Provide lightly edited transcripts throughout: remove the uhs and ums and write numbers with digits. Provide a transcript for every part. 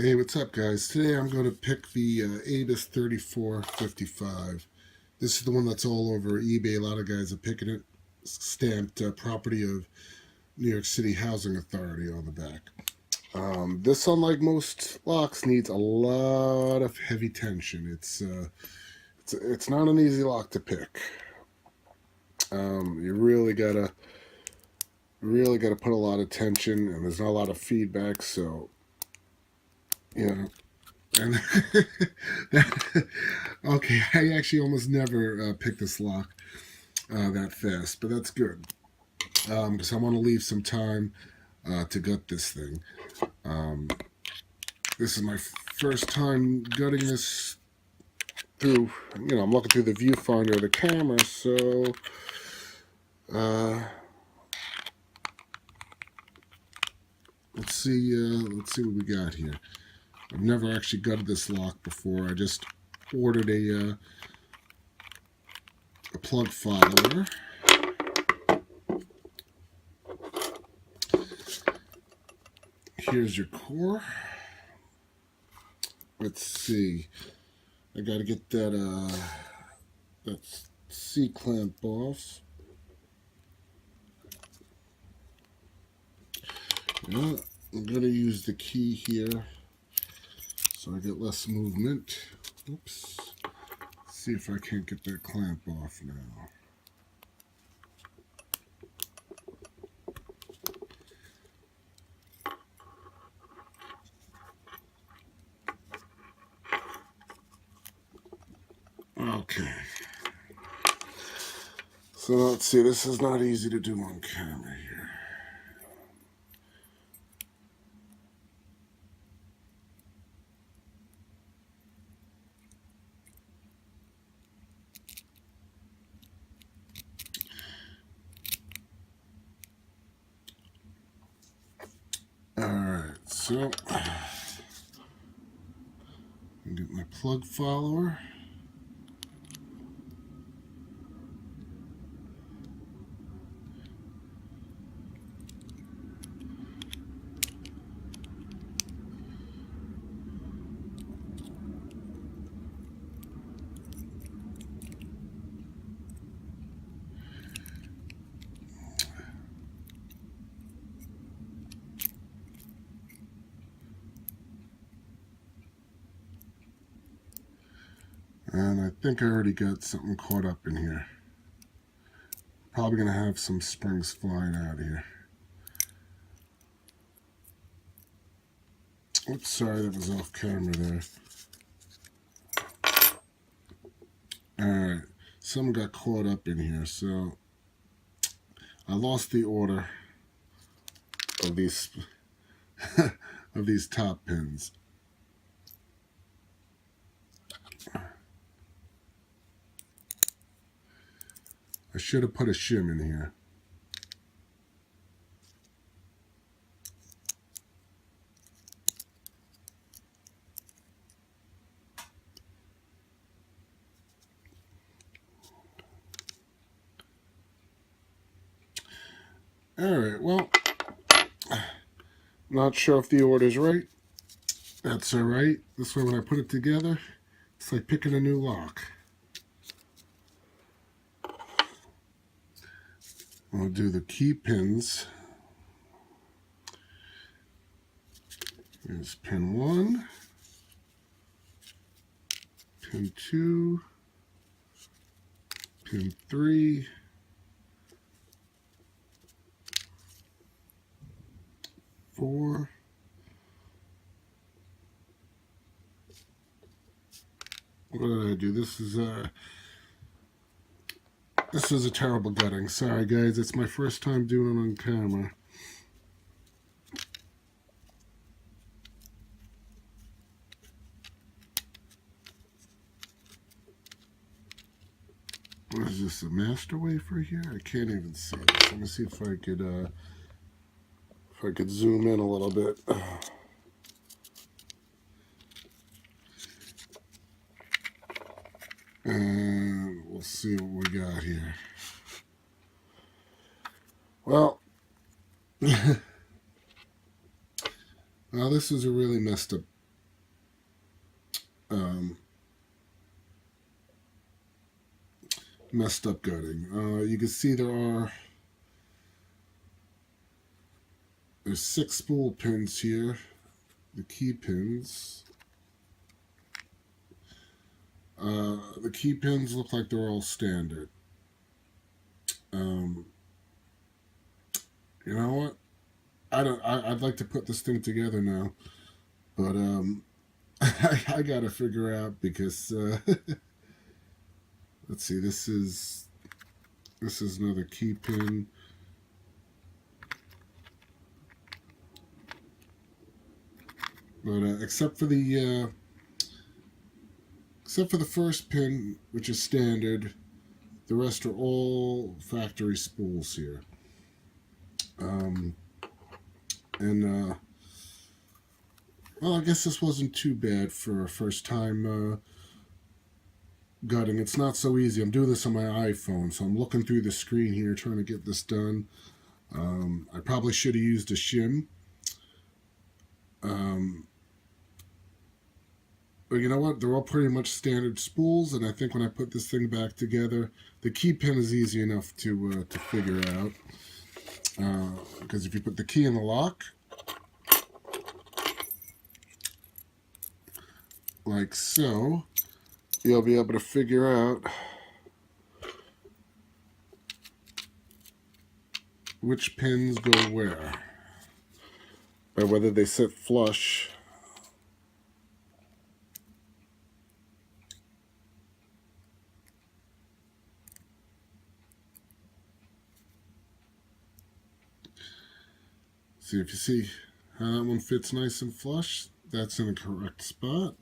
Hey, what's up, guys? Today I'm going to pick the ABUS 3455. This is the one that's all over eBay. A lot of guys are picking it. Stamped property of New York City Housing Authority on the back. This, unlike most locks, needs a lot of heavy tension. It's not an easy lock to pick. You really gotta put a lot of tension, and there's not a lot of feedback. So, you know. And okay, I actually almost never pick this lock that fast, but that's good because I want to leave some time to gut this thing. This is my first time gutting this through. I'm looking through the viewfinder of the camera, so let's see what we got here. I've never actually gutted this lock before. I just ordered a plug follower. Here's your core. Let's see. I gotta get that C-clamp off. Yeah, I'm gonna use the key here so I get less movement. Oops. Let's see if I can't get that clamp off now. Okay. So let's see, this is not easy to do on camera here. Alright, so I get my plug follower. And I think I already got something caught up in here. Probably going to have some springs flying out here. Oops, sorry, that was off camera there. Alright, something got caught up in here, so I lost the order of these of these top pins. I should have put a shim in here. Alright, well, not sure if the order's right. That's alright. This way when I put it together, it's like picking a new lock. I'll do the key pins. Here's pin 1, pin 2, pin 3, 4, what did I do? This is a terrible gutting. Sorry guys, it's my first time doing it on camera. What is this, a master wafer here? I can't even see this. Let me see if I could zoom in a little bit. And we'll see what we got here. Well, now this is a really messed up messed up gutting. You can see there's 6 spool pins here, the key pins. The key pins look like they're all standard. You know what? I'd like to put this thing together now, but I gotta figure out because let's see. This is another key pin. But except for the first pin, which is standard, the rest are all factory spools here. Well, I guess this wasn't too bad for a first time gutting. It's not so easy. I'm doing this on my iPhone, so I'm looking through the screen here trying to get this done. I probably should have used a shim. But you know what? They're all pretty much standard spools, and I think when I put this thing back together, the key pin is easy enough to figure out. Because if you put the key in the lock, like so, you'll be able to figure out which pins go where, or whether they sit flush. See, if you see how that one fits nice and flush, that's in the correct spot.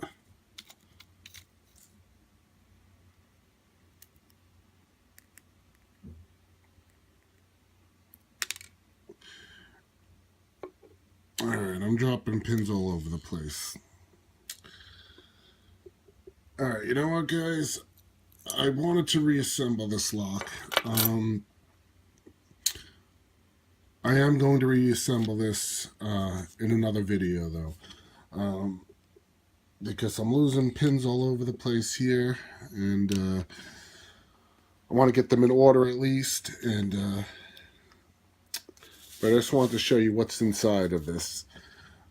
Alright, I'm dropping pins all over the place. Alright, you know what, guys? I wanted to reassemble this lock. I am going to reassemble this in another video, though. Because I'm losing pins all over the place here, and I want to get them in order at least, but I just wanted to show you what's inside of this.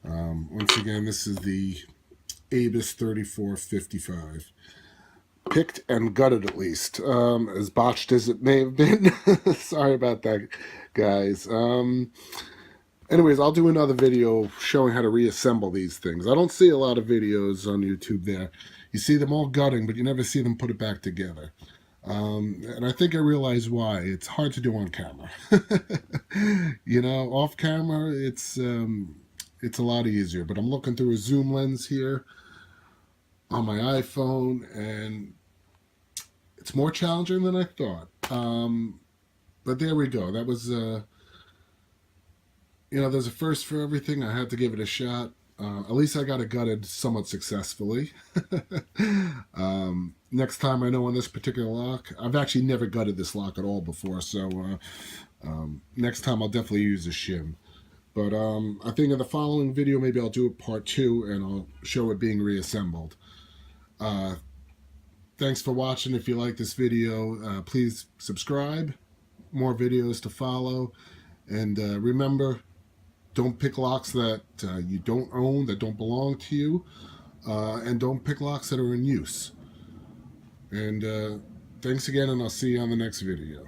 Once again, this is the ABUS 3455. Picked and gutted, at least. As botched as it may have been. Sorry about that, guys. Anyways, I'll do another video showing how to reassemble these things. I don't see a lot of videos on YouTube there. You see them all gutting, but you never see them put it back together. And I think I realize why. It's hard to do on camera. You know, off camera, it's a lot easier. But I'm looking through a zoom lens here on my iPhone, and it's more challenging than I thought. But there we go. That was, you know, there's a first for everything. I had to give it a shot. At least I got it gutted somewhat successfully. Next time I know on this particular lock, I've actually never gutted this lock at all before, so next time I'll definitely use a shim. But I think in the following video, maybe I'll do a part 2, and I'll show it being reassembled. Thanks for watching. If you like this video, please subscribe. More videos to follow. And remember, don't pick locks that you don't own, that don't belong to you. And don't pick locks that are in use. And thanks again, and I'll see you on the next video.